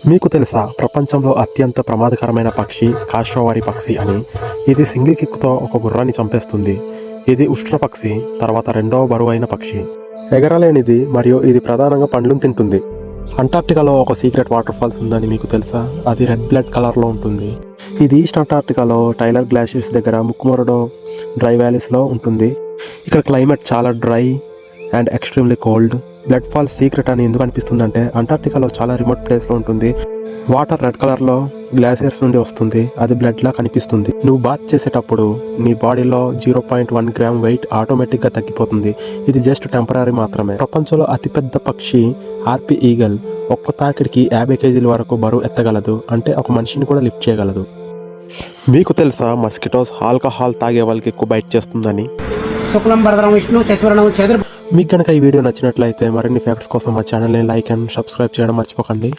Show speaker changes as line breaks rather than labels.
మీకు తెలుసా ప్రపంచంలో అత్యంత ప్రమాదకరమైన పక్షి కాష్వారి పక్షి అని. ఇది సింగిల్ కిక్తో ఒక గుర్రాన్ని చంపేస్తుంది. ఇది ఉష్ట్ర పక్షి తర్వాత రెండవ బరువైన పక్షి. ఎగరలేనిది మరియు ఇది ప్రధానంగా పండ్లను తింటుంది. అంటార్క్టికాలో ఒక సీక్రెట్ వాటర్ ఫాల్స్ ఉందని మీకు తెలుసా? అది రెడ్ బ్లడ్ కలర్లో ఉంటుంది. ఇది ఈస్ట్ అంటార్క్టికాలో టైలర్ గ్లాషియర్స్ దగ్గర ముక్కుమొరడో డ్రై వ్యాలీస్లో ఉంటుంది. ఇక్కడ క్లైమేట్ చాలా dry and extremely cold. Blood fall secret అని ఎందుకు అనిపిస్తుందంటే అంటార్క్టికాలో చాలా రిమోట్ ప్లేస్లో ఉంటుంది. వాటర్ రెడ్ కలర్లో గ్లాసియర్స్ నుండి వస్తుంది. అది బ్లడ్లా కనిపిస్తుంది. నువ్వు బాత్ చేసేటప్పుడు నీ బాడీలో 0.1 గ్రామ్ వెయిట్ ఆటోమేటిక్గా తగ్గిపోతుంది. ఇది జస్ట్ టెంపరీ మాత్రమే. ప్రపంచంలో అతిపెద్ద పక్షి హార్పీ ఈగల్ ఒక్క తాకిడికి 50 కేజీల వరకు బరువు ఎత్తగలదు. అంటే ఒక మనిషిని కూడా లిఫ్ట్ చేయగలదు. మీకు తెలుసా మస్కిటోస్ ఆల్కహాల్ తాగే వాళ్ళకి ఎక్కువ బైట్ చేస్తుందని? మీకు కనుక ఈ వీడియో నచ్చినట్లయితే మరిన్ని ఫ్యాక్ట్స్ కోసం మా ఛానల్ని లైక్ అండ్ సబ్స్క్రైబ్ చేయడం మర్చిపోకండి.